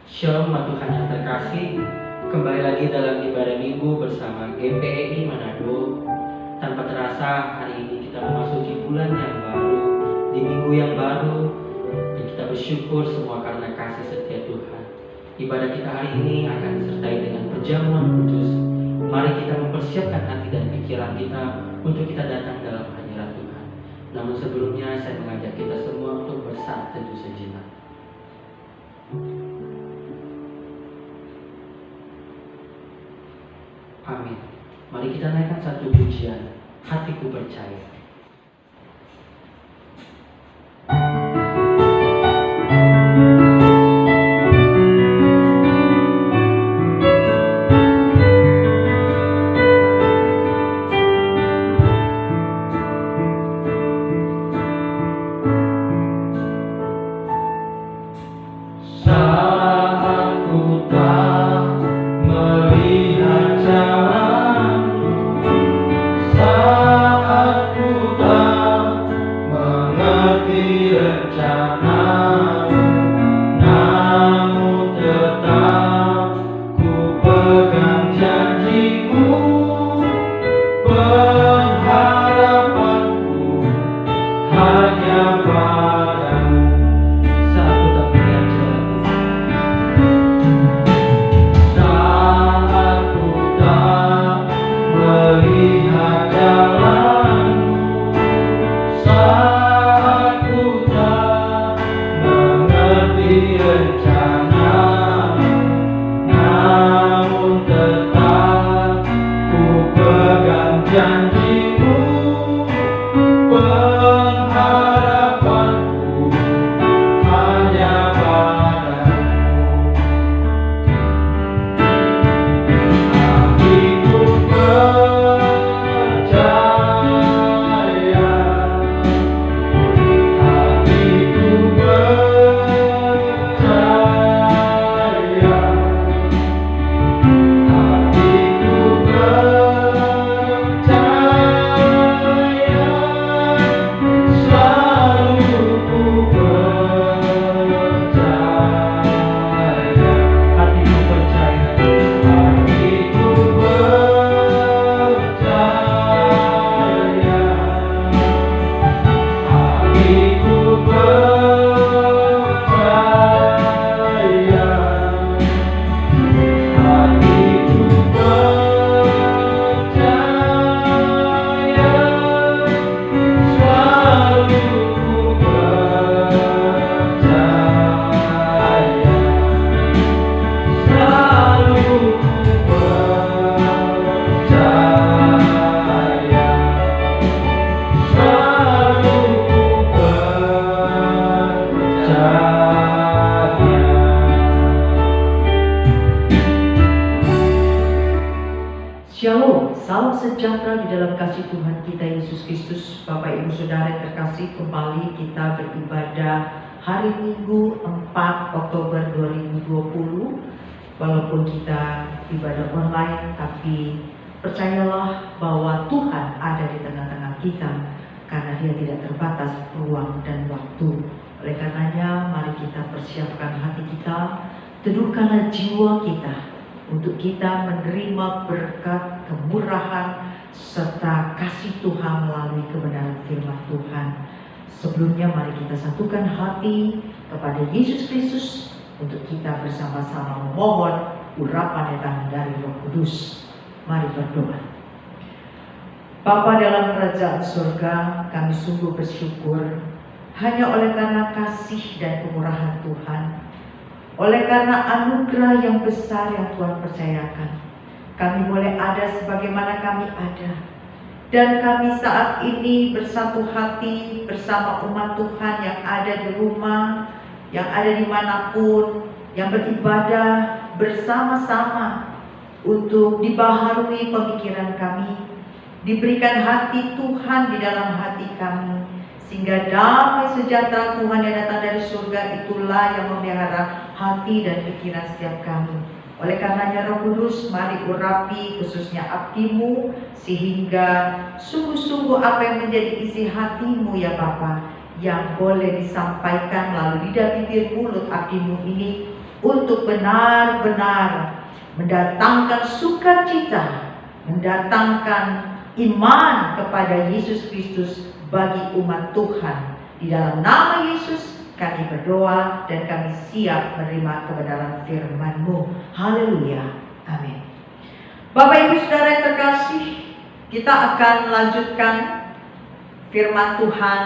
Shalom Tuhan yang terkasih, kembali lagi dalam ibadah minggu bersama GPEI Manado. Tanpa terasa hari ini kita memasuki bulan yang baru, di minggu yang baru, dan kita bersyukur semua karena kasih setia Tuhan. Ibadah kita hari ini akan disertai dengan perjamuan kudus. Mari kita mempersiapkan hati dan pikiran kita untuk kita datang dalam hadirat Tuhan. Namun sebelumnya saya mengajak kita semua untuk bersatu teduh sejenak. Amin. Mari kita naikkan satu pujian, hatiku percaya. Shalom, salam sejahtera di dalam kasih Tuhan kita Yesus Kristus. Bapak Ibu Saudara yang terkasih, kembali kita beribadah hari Minggu 4 Oktober 2020. Walaupun kita ibadah online, tapi percayalah bahwa Tuhan ada di tengah-tengah kita, karena Dia tidak terbatas ruang dan waktu. Oleh karenanya, mari kita persiapkan hati kita, teduhkanlah jiwa kita, untuk kita menerima berkat, kemurahan, serta kasih Tuhan melalui kebenaran firman Tuhan. Sebelumnya mari kita satukan hati kepada Yesus Kristus untuk kita bersama-sama memohon urapan datang dari Roh Kudus. Mari berdoa. Bapa dalam kerajaan surga, kami sungguh bersyukur hanya oleh karena kasih dan kemurahan Tuhan, oleh karena anugerah yang besar yang Tuhan percayakan, kami boleh ada sebagaimana kami ada. Dan kami saat ini bersatu hati bersama umat Tuhan yang ada di rumah, yang ada dimanapun, yang beribadah bersama-sama untuk dibaharui pemikiran kami, diberikan hati Tuhan di dalam hati kami, sehingga damai sejahtera Tuhan yang datang dari surga itulah yang memelihara hati dan pikiran setiap kami. Oleh karenanya Roh Kudus, mari urapi khususnya abdi-Mu, sehingga sungguh-sungguh apa yang menjadi isi hati-Mu ya Bapa, yang boleh disampaikan melalui lidah bibir mulut abdi-Mu ini untuk benar-benar mendatangkan sukacita, mendatangkan iman kepada Yesus Kristus bagi umat Tuhan. Di dalam nama Yesus kami berdoa dan kami siap menerima kebenaran firman-Mu. Haleluya. Amin. Bapak Ibu Saudara yang terkasih, kita akan melanjutkan firman Tuhan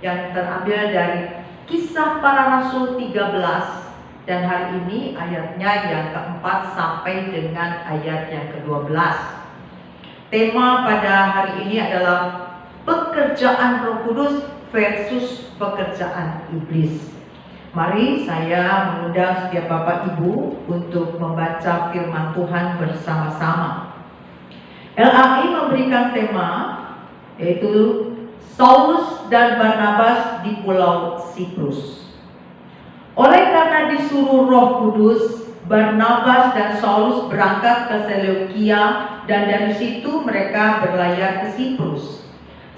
yang terambil dari Kisah Para Rasul 13, dan hari ini ayatnya yang keempat sampai dengan ayat yang ke-12. Tema pada hari ini adalah pekerjaan Roh Kudus versus pekerjaan iblis. Mari saya mengundang setiap Bapak Ibu untuk membaca firman Tuhan bersama-sama. LAI memberikan tema yaitu Saulus dan Barnabas di Pulau Siprus. Oleh karena disuruh Roh Kudus, Barnabas dan Saulus berangkat ke Seleukia dan dari situ mereka berlayar ke Siprus.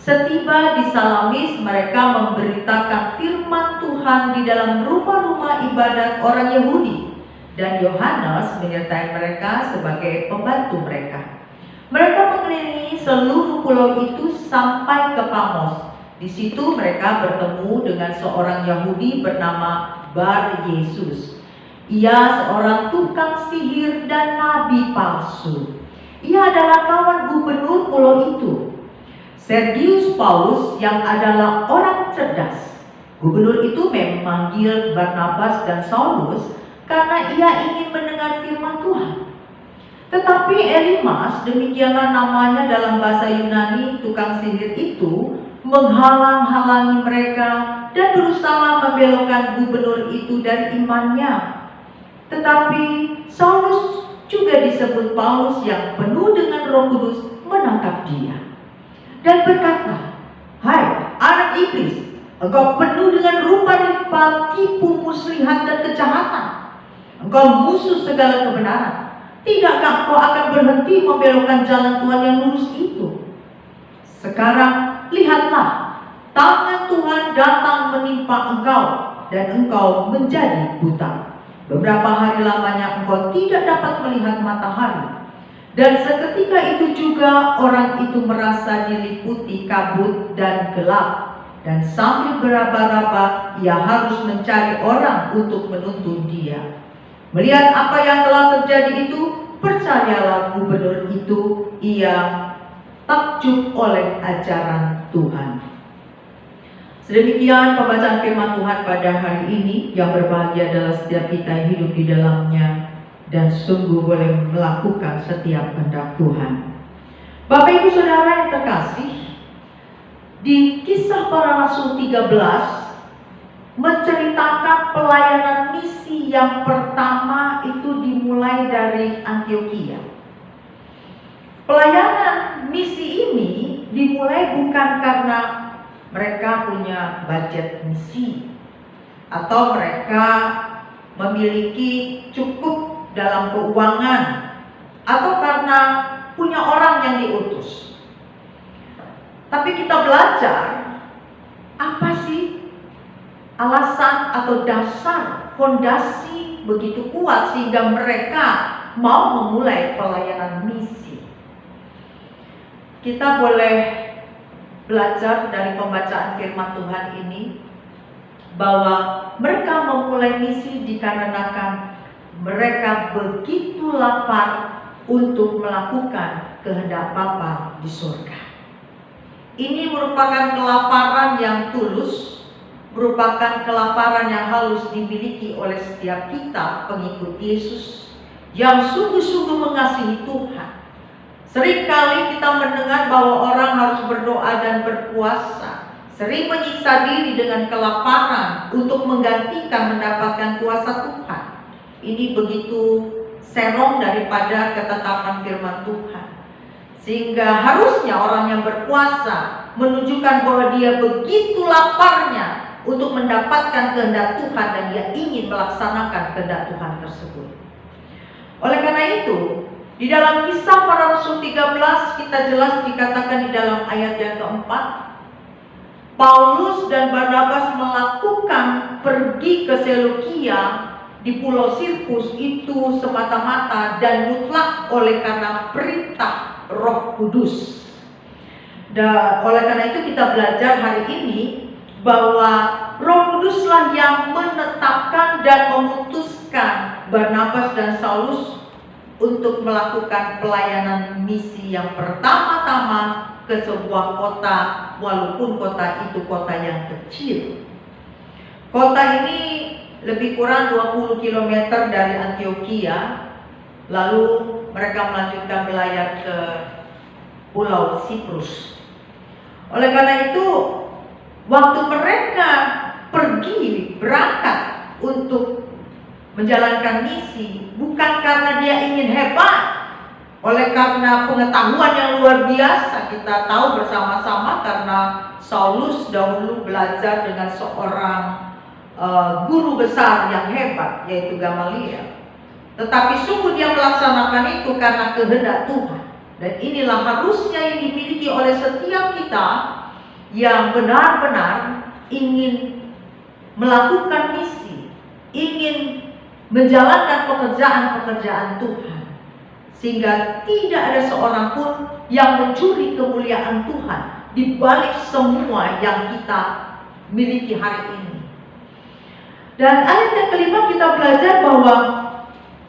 Setiba di Salamis, mereka memberitakan firman Tuhan di dalam rumah-rumah ibadat orang Yahudi, dan Yohanes menyertai mereka sebagai pembantu mereka. Mereka mengelilingi seluruh pulau itu sampai ke Pamos. Di situ mereka bertemu dengan seorang Yahudi bernama Bar Yesus. Ia seorang tukang sihir dan nabi palsu. Ia adalah kawan gubernur pulau itu, Sergius Paulus, yang adalah orang cerdas. Gubernur itu memanggil Barnabas dan Saulus karena ia ingin mendengar firman Tuhan. Tetapi Elimas, demikianlah namanya dalam bahasa Yunani, tukang sihir itu, menghalang-halangi mereka dan berusaha membelokkan gubernur itu dari imannya. Tetapi Saulus, juga disebut Paulus yang penuh dengan Roh Kudus, menangkap dia dan berkata, "Hai anak iblis, engkau penuh dengan rupa-rupa tipu muslihat dan kejahatan. Engkau musuh segala kebenaran. Tidakkah engkau akan berhenti membelokkan jalan Tuhan yang lurus itu? Sekarang lihatlah, tangan Tuhan datang menimpa engkau dan engkau menjadi buta. Beberapa hari lamanya engkau tidak dapat melihat matahari." Dan seketika itu juga orang itu merasa diliputi kabut dan gelap, dan sambil beraba-raba ia harus mencari orang untuk menuntun dia. Melihat apa yang telah terjadi itu, percayalah gubernur itu, ia takjub oleh ajaran Tuhan. Sedemikian pembacaan firman Tuhan pada hari ini. Yang berbahagia adalah setiap kita yang hidup di dalamnya dan sungguh boleh melakukan setiap kehendak Tuhan. Bapak Ibu Saudara yang terkasih, di Kisah Para Rasul 13 menceritakan pelayanan misi yang pertama itu dimulai dari Antioquia. Pelayanan misi ini dimulai bukan karena mereka punya budget misi atau mereka memiliki cukup dalam keuangan atau karena punya orang yang diutus. Tapi kita belajar apa sih alasan atau dasar fondasi begitu kuat sehingga mereka mau memulai pelayanan misi. Kita boleh belajar dari pembacaan firman Tuhan ini bahwa mereka memulai misi dikarenakan mereka begitu lapar untuk melakukan kehendak Bapa di surga. Ini merupakan kelaparan yang tulus, merupakan kelaparan yang harus dimiliki oleh setiap kita pengikut Yesus yang sungguh-sungguh mengasihi Tuhan. Seringkali kita mendengar bahwa orang harus berdoa dan berpuasa, sering menyiksa diri dengan kelaparan untuk menggantikan mendapatkan kuasa Tuhan. Ini begitu serong daripada ketetapan firman Tuhan, sehingga harusnya orang yang berpuasa menunjukkan bahwa dia begitu laparnya untuk mendapatkan kehendak Tuhan dan dia ingin melaksanakan kehendak Tuhan tersebut. Oleh karena itu, di dalam Kisah Para Rasul 13 kita jelas dikatakan di dalam ayat yang keempat, Paulus dan Barnabas melakukan pergi ke Seleukia di Pulau Sirkus itu semata-mata dan mutlak oleh karena perintah Roh Kudus. Dan oleh karena itu kita belajar hari ini bahwa Roh Kuduslah yang menetapkan dan memutuskan Barnabas dan Saulus untuk melakukan pelayanan misi yang pertama-tama ke sebuah kota, walaupun kota itu kota yang kecil. Kota ini lebih kurang 20 km dari Antioquia, lalu mereka melanjutkan berlayar ke Pulau Siprus. Oleh karena itu, waktu mereka berangkat untuk menjalankan misi, bukan karena dia ingin hebat, oleh karena pengetahuan yang luar biasa. Kita tahu bersama-sama karena Saulus dahulu belajar dengan seorang guru besar yang hebat, yaitu Gamaliel. Tetapi sungguh dia melaksanakan itu karena kehendak Tuhan. Dan inilah harusnya yang dimiliki oleh setiap kita yang benar-benar ingin melakukan misi, ingin menjalankan pekerjaan-pekerjaan Tuhan, sehingga tidak ada seorang pun yang mencuri kemuliaan Tuhan di balik semua yang kita miliki hari ini. Dan ayat yang kelima kita belajar bahwa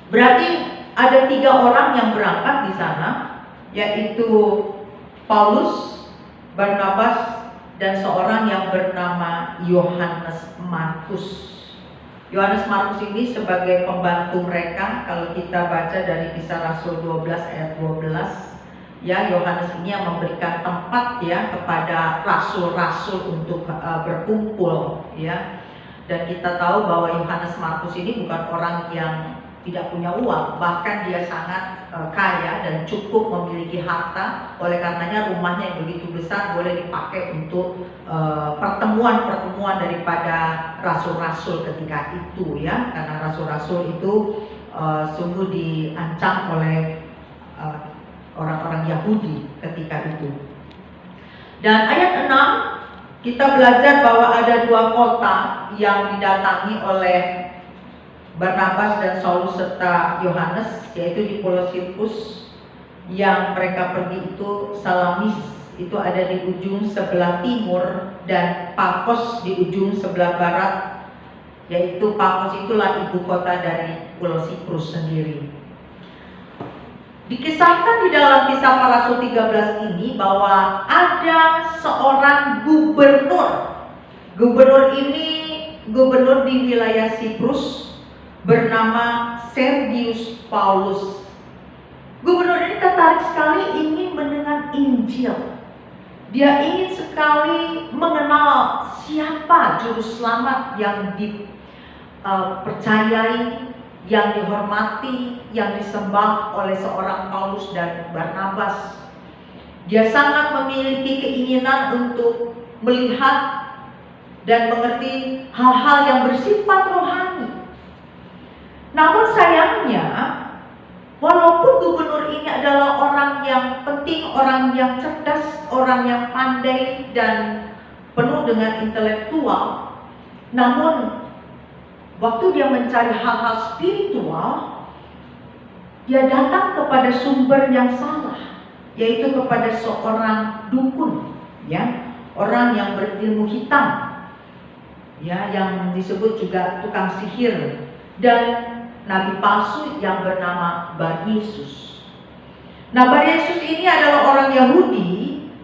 berarti ada 3 orang yang berangkat di sana, yaitu Paulus, Barnabas, dan seorang yang bernama Yohanes Markus. Yohanes Markus ini sebagai pembantu mereka. Kalau kita baca dari Kisah Rasul 12 ayat 12, ya, Yohanes ini yang memberikan tempat ya kepada rasul-rasul untuk berkumpul, ya. Dan kita tahu bahwa Yohanes Markus ini bukan orang yang tidak punya uang, bahkan dia sangat kaya dan cukup memiliki harta. Oleh karenanya rumahnya yang begitu besar boleh dipakai untuk pertemuan-pertemuan daripada rasul-rasul ketika itu, ya, karena rasul-rasul itu sungguh diancam oleh orang-orang Yahudi ketika itu. Dan ayat 6 kita belajar bahwa ada 2 kota yang didatangi oleh Barnabas dan Saulus serta Yohanes, yaitu di Pulau Sirkus. Yang mereka pergi itu Salamis, itu ada di ujung sebelah timur, dan Pafos di ujung sebelah barat, yaitu Pafos itulah ibu kota dari Pulau Siprus sendiri. Dikisahkan di dalam Kisah Para Rasul 13 ini bahwa ada seorang gubernur. Gubernur ini gubernur di wilayah Siprus bernama Sergius Paulus. Gubernur ini tertarik sekali ingin mendengar Injil. Dia ingin sekali mengenal siapa juru selamat yang dipercayai, yang dihormati, yang disembah oleh seorang Paulus dan Barnabas. Dia sangat memiliki keinginan untuk melihat dan mengerti hal-hal yang bersifat rohani. Namun sayangnya, walaupun gubernur ini adalah orang yang penting, orang yang cerdas, orang yang pandai dan penuh dengan intelektual, namun waktu dia mencari hal-hal spiritual, dia datang kepada sumber yang salah, yaitu kepada seorang dukun, ya, orang yang berilmu hitam, ya, yang disebut juga tukang sihir, dan nabi palsu yang bernama Bar Yesus. Nah, Bar Yesus ini adalah orang Yahudi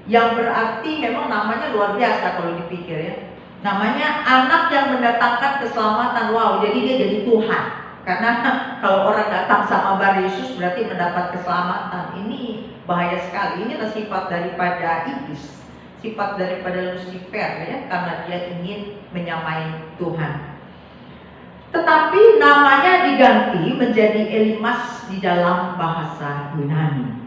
yang berarti memang namanya luar biasa kalau dipikir, ya. Namanya anak yang mendatangkan keselamatan. Wow, jadi dia jadi Tuhan. Karena kalau orang datang sama Bar Yesus berarti mendapat keselamatan. Ini bahaya sekali. Ini adalah sifat daripada iblis, sifat daripada Lucifer, ya, karena dia ingin menyamai Tuhan. Tetapi namanya diganti menjadi Elimas di dalam bahasa Yunani.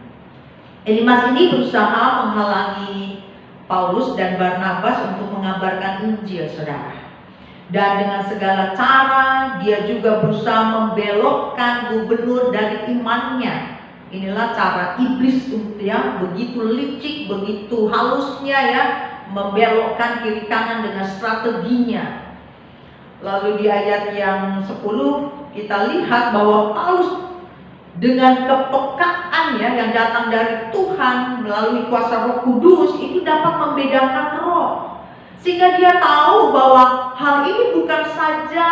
Elimas ini berusaha menghalangi Paulus dan Barnabas untuk mengabarkan Injil, saudara. Dan dengan segala cara dia juga berusaha membelokkan gubernur dari imannya. Inilah cara iblis, ya, begitu licik, begitu halusnya, ya, membelokkan kiri kanan dengan strateginya. Lalu di ayat yang 10 kita lihat bahwa Paulus dengan kepekaannya yang datang dari Tuhan melalui kuasa Roh Kudus itu dapat membedakan roh, sehingga dia tahu bahwa hal ini bukan saja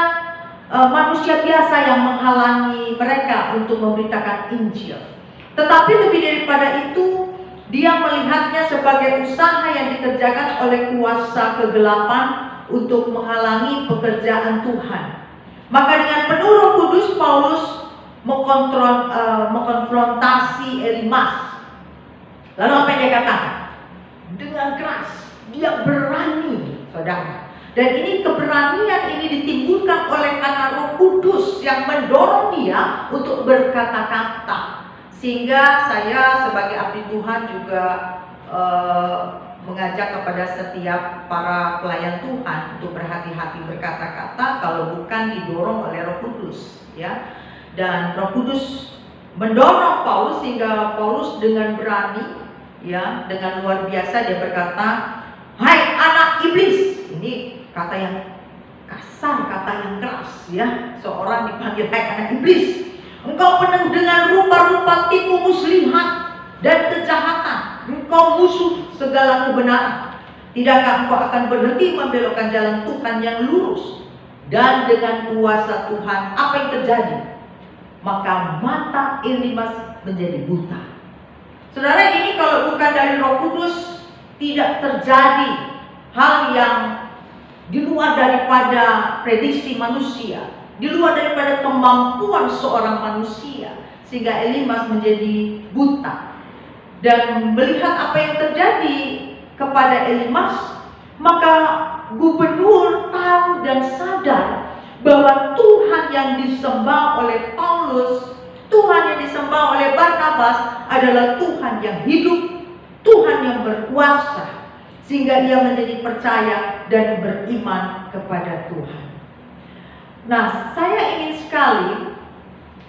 manusia biasa yang menghalangi mereka untuk memberitakan Injil, tetapi lebih daripada itu dia melihatnya sebagai usaha yang dikerjakan oleh kuasa kegelapan untuk menghalangi pekerjaan Tuhan. Maka dengan penuh Roh Kudus Paulus mengkonfrontasi Elimas. Lalu apa yang dia katakan? Dengan keras, dia berani, saudara. Dan ini keberanian ini ditimbulkan oleh karena Roh Kudus yang mendorong dia untuk berkata-kata. Sehingga saya sebagai abdi Tuhan juga mengajak kepada setiap para pelayan Tuhan untuk berhati-hati berkata-kata kalau bukan didorong oleh Roh Kudus, ya. Dan Roh Kudus mendorong Paulus sehingga Paulus dengan berani, ya, dengan luar biasa dia berkata, "Hai anak iblis." Ini kata yang kasar, kata yang keras, ya. Seorang dipanggil hai anak iblis. Engkau penuh dengan rupa-rupa tipu muslihat dan kejahatan. Engkau musuh segala kebenaran. Tidakkah engkau akan berhenti membelokkan jalan Tuhan yang lurus? Dan dengan kuasa Tuhan apa yang terjadi? Maka mata Elimas menjadi buta. Saudara, ini kalau bukan dari Roh Kudus tidak terjadi hal yang di luar daripada prediksi manusia, di luar daripada kemampuan seorang manusia, sehingga Elimas menjadi buta. Dan melihat apa yang terjadi kepada Elimas, maka gubernur tahu dan sadar bahwa Tuhan yang disembah oleh Paulus, Tuhan yang disembah oleh Barnabas adalah Tuhan yang hidup, Tuhan yang berkuasa, sehingga ia menjadi percaya dan beriman kepada Tuhan. Nah, saya ingin sekali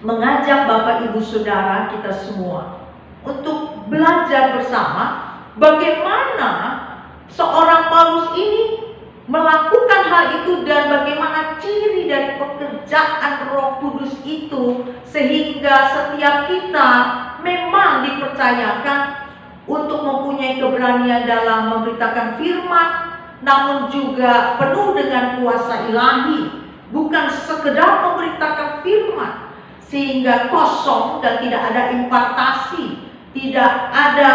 mengajak Bapak Ibu Saudara kita semua untuk belajar bersama bagaimana seorang Paulus ini melakukan hal itu dan bagaimana ciri dari pekerjaan Roh Kudus itu, sehingga setiap kita memang dipercayakan untuk mempunyai keberanian dalam memberitakan firman, namun juga penuh dengan kuasa ilahi, bukan sekedar memberitakan firman sehingga kosong dan tidak ada impartasi, tidak ada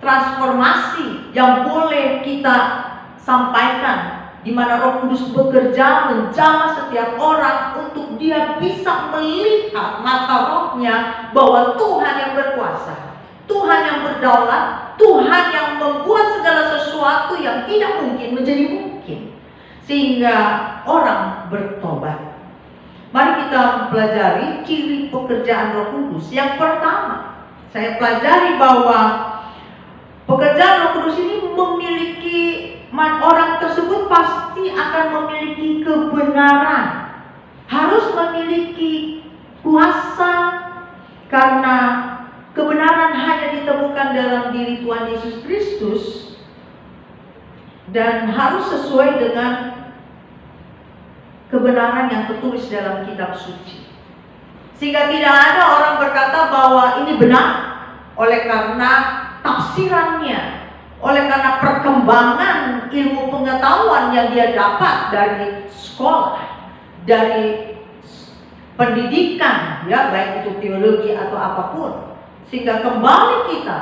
transformasi yang boleh kita sampaikan, di mana Roh Kudus bekerja menjamah setiap orang untuk dia bisa melihat mata rohnya bahwa Tuhan yang berkuasa, Tuhan yang berdaulat, Tuhan yang membuat segala sesuatu yang tidak mungkin menjadi mungkin, sehingga orang bertobat. Mari kita pelajari ciri pekerjaan Roh Kudus. Yang pertama, saya pelajari bahwa pekerjaan Roh Kudus ini memiliki, orang tersebut pasti akan memiliki kebenaran, harus memiliki kuasa, karena kebenaran hanya ditemukan dalam diri Tuhan Yesus Kristus dan harus sesuai dengan kebenaran yang tertulis dalam kitab suci. Sehingga tidak ada orang berkata bahwa ini benar oleh karena tafsirannya, oleh karena perkembangan ilmu pengetahuan yang dia dapat dari sekolah, dari pendidikan, ya, baik itu teologi atau apapun. Sehingga kembali kita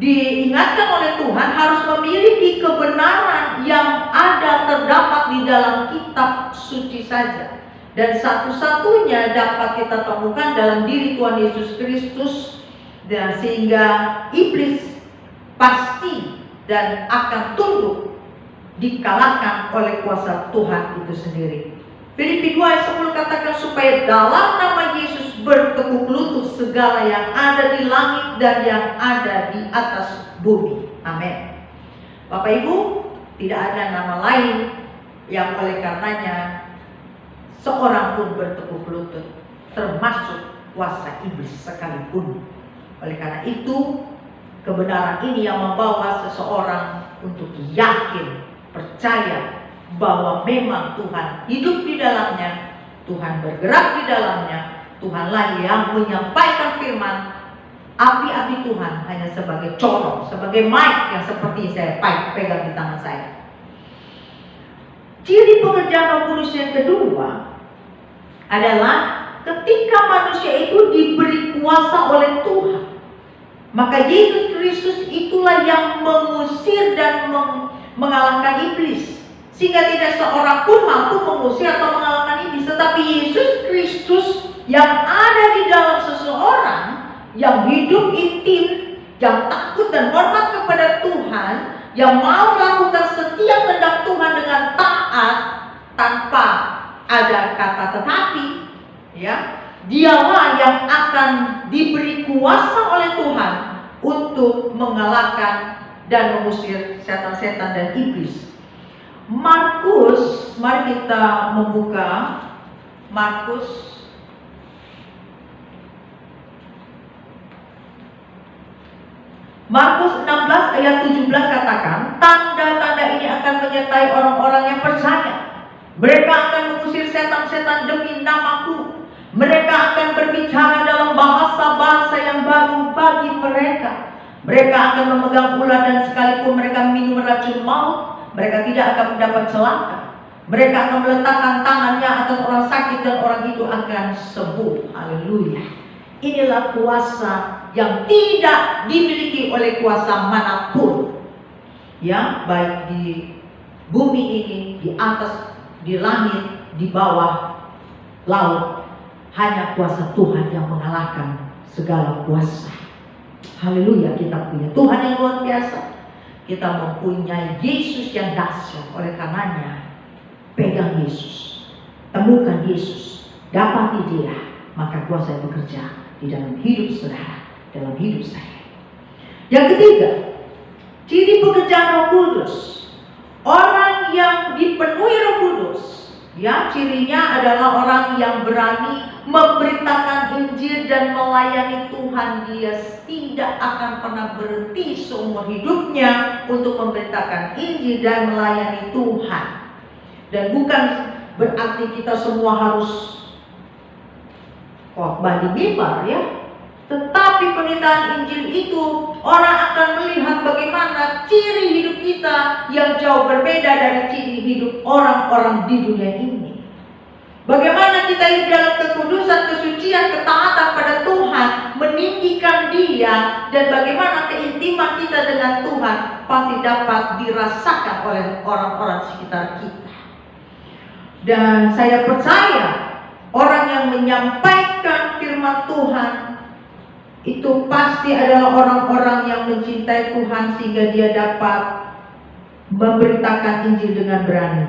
diingatkan oleh Tuhan harus memiliki kebenaran yang ada terdapat di dalam kitab suci saja. Dan satu-satunya dapat kita temukan dalam diri Tuhan Yesus Kristus, dan sehingga iblis pasti dan akan tunduk dikalahkan oleh kuasa Tuhan itu sendiri. Filipi 2 ayat 10 katakan, supaya dalam nama Yesus bertekuk lutut segala yang ada di langit dan yang ada di atas bumi. Amin. Bapak Ibu, tidak ada nama lain yang oleh karenanya seorang pun bertekuk lutut, termasuk kuasa iblis sekalipun. Oleh karena itu, kebenaran ini yang membawa seseorang untuk yakin, percaya bahwa memang Tuhan hidup di dalamnya, Tuhan bergerak di dalamnya. Tuhanlah yang menyampaikan firman. Api-api Tuhan hanya sebagai corong, sebagai mic yang seperti saya pegang di tangan saya. Ciri pekerjaan Roh Kudus yang kedua adalah ketika manusia itu diberi kuasa oleh Tuhan, maka Yesus Kristus itulah yang mengusir dan mengalahkan iblis. Sehingga tidak seorang pun mampu mengusir atau mengalahkan iblis. Tetapi Yesus Kristus yang ada di dalam seseorang, yang hidup intim, yang takut dan hormat kepada Tuhan, yang mau melakukan setiap kehendak Tuhan dengan taat tanpa ada kata tetapi, ya, dialah yang akan diberi kuasa oleh Tuhan untuk mengalahkan dan mengusir setan-setan dan iblis. Markus, mari kita membuka Markus 16 ayat 17 katakan, tanda-tanda ini akan menyertai orang-orang yang percaya. Mereka akan mengusir setan-setan demi namaku. Mereka akan berbicara dalam bahasa-bahasa yang baru bagi mereka. Mereka akan memegang ular dan sekalipun mereka minum racun maut, mereka tidak akan mendapat celaka. Mereka akan meletakkan tangannya atas orang sakit dan orang itu akan sembuh. Haleluya. Inilah kuasa yang tidak dimiliki oleh kuasa manapun, ya, baik di bumi ini, di atas, di langit, di bawah laut. Hanya kuasa Tuhan yang mengalahkan segala kuasa. Haleluya, kita punya Tuhan yang luar biasa. Kita mempunyai Yesus yang dahsyat. Oleh karenanya, pegang Yesus, temukan Yesus, dapati Dia, maka kuasa yang bekerja di dalam hidup saudara, dalam hidup saya. Yang ketiga, ciri pekerjaan Roh Kudus. Orang yang dipenuhi Roh Kudus, ya, cirinya adalah orang yang berani memberitakan Injil dan melayani Tuhan. Dia tidak akan pernah berhenti seumur hidupnya untuk memberitakan Injil dan melayani Tuhan. Dan bukan berarti kita semua harus khotbah di mimbar, ya. Tetapi pemberitaan Injil itu orang akan melihat bagaimana ciri hidup kita yang jauh berbeda dari ciri hidup orang-orang di dunia ini. Bagaimana kita hidup dalam kekudusan, kesucian, ketaatan pada Tuhan, meninggikan Dia, dan bagaimana keintiman kita dengan Tuhan pasti dapat dirasakan oleh orang-orang sekitar kita. Dan saya percaya orang yang menyampaikan firman Tuhan itu pasti adalah orang-orang yang mencintai Tuhan sehingga dia dapat memberitakan Injil dengan berani.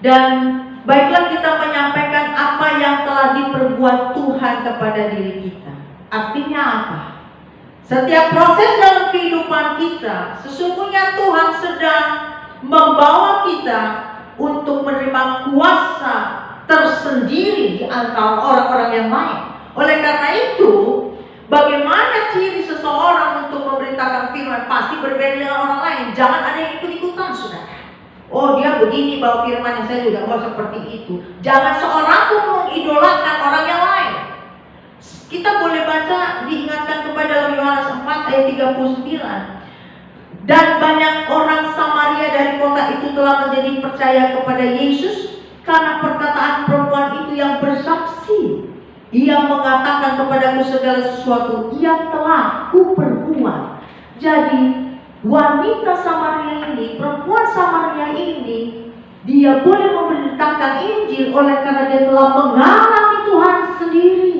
Dan baiklah kita menyampaikan apa yang telah diperbuat Tuhan kepada diri kita. Artinya apa? Setiap proses dalam kehidupan kita, sesungguhnya Tuhan sedang membawa kita untuk menerima kuasa tersendiri di antara orang-orang yang lain. Oleh karena itu, bagaimana ciri seseorang untuk memberitakan firman pasti berbeda dengan orang lain. Jangan ada yang ikut-ikutan, saudara. Oh, dia begini bawa firman, yang saya juga mau seperti itu. Jangan seorang pun mengidolakan orang yang lain. Kita boleh baca, diingatkan kepada dalam Yohanes 4 ayat 39. Dan banyak orang Samaria dari kota itu telah menjadi percaya kepada Yesus karena perkataan perempuan itu yang bersaksi. Ia mengatakan kepadaku segala sesuatu yang telah kuperbuat. Jadi wanita Samaria ini, perempuan Samaria ini, dia boleh memberitakan Injil oleh karena dia telah mengalami Tuhan sendiri.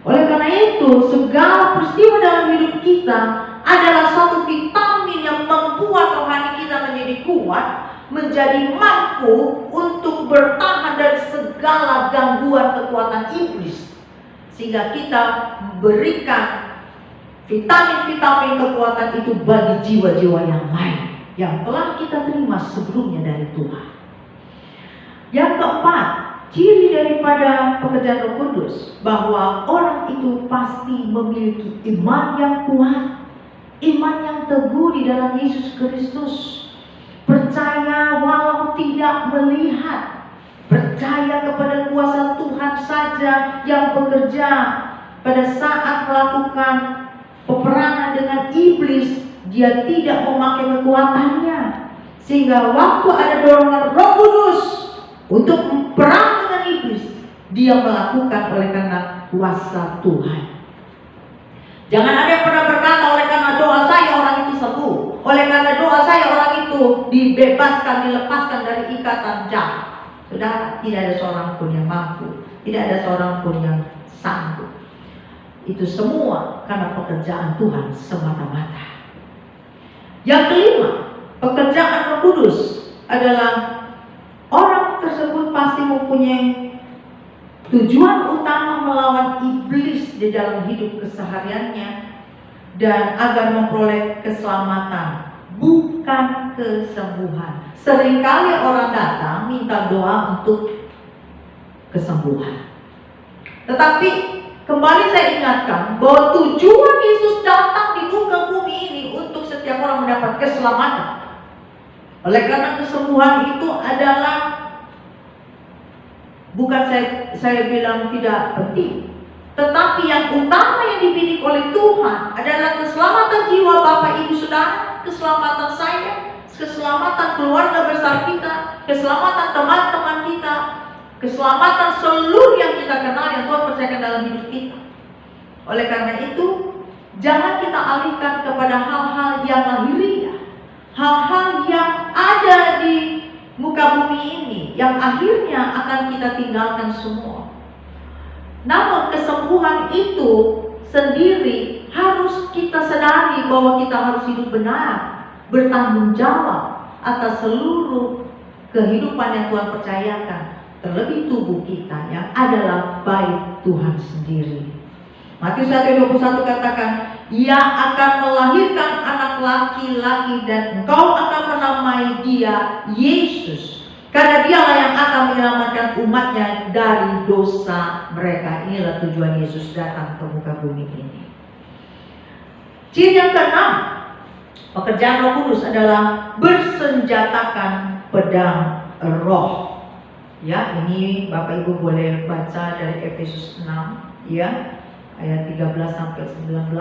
Oleh karena itu, segala peristiwa dalam hidup kita adalah satu vitamin yang membuat rohani kita menjadi kuat, menjadi mampu untuk bertahan dari segala gangguan kekuatan iblis, sehingga kita berikan vitamin-vitamin kekuatan itu bagi jiwa-jiwa yang lain yang telah kita terima sebelumnya dari Tuhan. Yang keempat, ciri daripada pekerjaan Roh Kudus, bahwa orang itu pasti memiliki iman yang kuat, iman yang teguh di dalam Yesus Kristus. Percaya walau tidak melihat, Percaya kepada kuasa Tuhan saja yang bekerja pada saat melakukan peperangan dengan iblis. Dia tidak memakai kekuatannya, sehingga waktu ada dorongan Roh Kudus untuk perang dengan iblis, dia melakukan oleh karena kuasa Tuhan. Jangan ada yang pernah berkata, oleh karena doa saya orang itu sembuh, oleh karena doa saya orang itu dibebaskan, dilepaskan dari ikatan jahat. Saudara, tidak ada seorang pun yang mampu, tidak ada seorang pun yang sanggup. Itu semua karena pekerjaan Tuhan semata-mata. Yang kelima, pekerjaan Roh Kudus adalah orang tersebut pasti mempunyai tujuan utama melawan iblis di dalam hidup kesehariannya dan agar memperoleh keselamatan, bukan kesembuhan. Seringkali orang datang minta doa untuk kesembuhan. Tetapi kembali saya ingatkan bahwa tujuan Yesus datang di muka bumi ini untuk setiap orang mendapat keselamatan. Oleh karena kesembuhan itu adalah, bukan saya bilang tidak penting, tetapi yang utama yang dibidik oleh Tuhan adalah keselamatan jiwa Bapak Ibu Saudara, keselamatan saya, keselamatan keluarga besar kita, keselamatan teman-teman kita, keselamatan seluruh yang kita kenal yang Tuhan percayakan dalam hidup kita. Oleh karena itu, jangan kita alihkan kepada hal-hal yang lahiriah, hal-hal yang ada di muka bumi ini, yang akhirnya akan kita tinggalkan semua. Namun kesembuhan itu sendiri harus kita sadari bahwa kita harus hidup benar, bertanggung jawab atas seluruh kehidupan yang Tuhan percayakan, terlebih tubuh kita yang adalah bait Tuhan sendiri. Matius 1:21 katakan, ia akan melahirkan anak laki-laki dan engkau akan menamai dia Yesus, karena dialah yang akan menyelamatkan umatnya dari dosa mereka. Inilah tujuan Yesus datang ke muka bumi ini. Ciri yang keenam, pekerjaan Roh Kudus adalah bersenjatakan pedang roh. Ya, ini Bapak Ibu boleh baca dari Efesus 6, ya, ayat 13 sampai 19.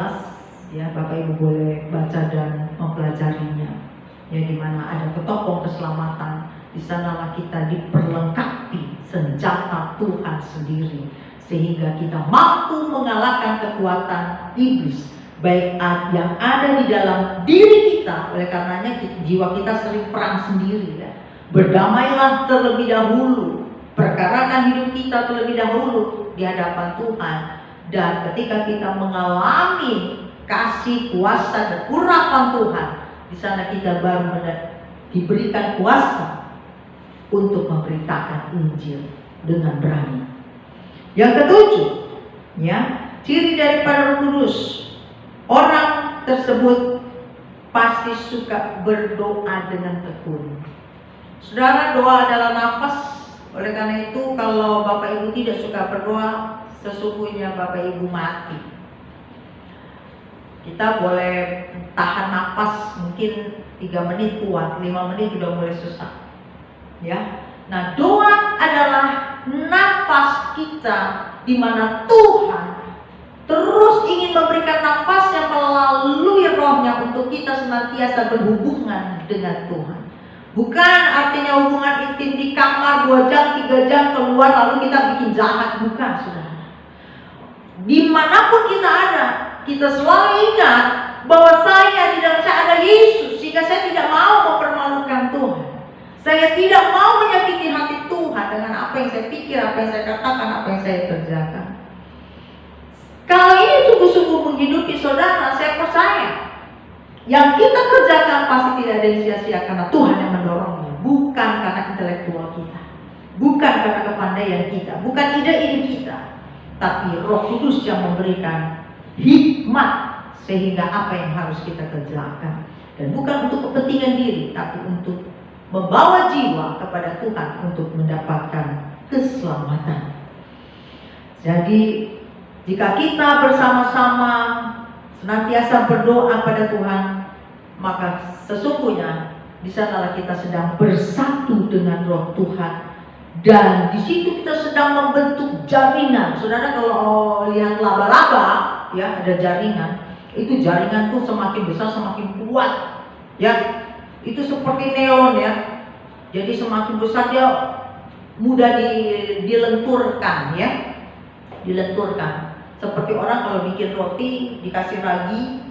Ya, Bapak Ibu boleh baca dan mempelajarinya. Ya, di mana ada ketopong keselamatan. Di sanalah kita diperlengkapi senjata Tuhan sendiri, sehingga kita mampu mengalahkan kekuatan iblis, baik yang ada di dalam diri kita. Oleh karenanya jiwa kita sering perang sendiri, ya. Berdamailah terlebih dahulu, perkarakan hidup kita terlebih dahulu di hadapan Tuhan. Dan ketika kita mengalami kasih, kuasa, dan urapan Tuhan, di sana kita baru diberikan kuasa untuk memberitakan Injil dengan berani. Yang ketujuh, ya, ciri daripada Roh Kudus, orang tersebut pasti suka berdoa dengan tekun. Saudara, doa adalah nafas. Oleh karena itu, kalau Bapak Ibu tidak suka berdoa, sesungguhnya Bapak Ibu mati. Kita boleh tahan nafas mungkin 3 menit kuat, 5 menit sudah mulai susah. Ya, nah doa adalah nafas kita, di mana Tuhan terus ingin memberikan nafasnya melalui rohnya untuk kita senantiasa berhubungan dengan Tuhan. Bukan artinya hubungan intim di kamar 2 jam, 3 jam keluar lalu kita bikin jahat, bukan, saudara. Dimanapun kita ada, kita selalu ingat bahwa di dalam saya ada Yesus, sehingga saya tidak mau mempermalukan Tuhan. Saya tidak mau menyakiti hati Tuhan dengan apa yang saya pikir, apa yang saya katakan, apa yang saya kerjakan. Kalau ini sungguh-sungguh menghidupi saudara, saya percaya yang kita kerjakan pasti tidak ada yang sia-sia, karena Tuhan yang mendorongnya, bukan karena intelektual kita, bukan karena kepandaian kita, bukan ide-ide kita, tapi Roh Kudus yang memberikan hikmat sehingga apa yang harus kita kerjakan, dan bukan untuk kepentingan diri, tapi untuk membawa jiwa kepada Tuhan untuk mendapatkan keselamatan. Jadi jika kita bersama-sama senantiasa berdoa pada Tuhan, maka sesungguhnya di sanalah kita sedang bersatu dengan Roh Tuhan, Dan di situ kita sedang membentuk jaringan. Saudara kalau lihat laba-laba, ya ada jaringan. Itu jaringan tuh semakin besar semakin kuat, ya. Itu seperti neon ya. Jadi semakin besar dia mudah dilenturkan, ya. Dilenturkan. Seperti orang kalau bikin roti dikasih ragi,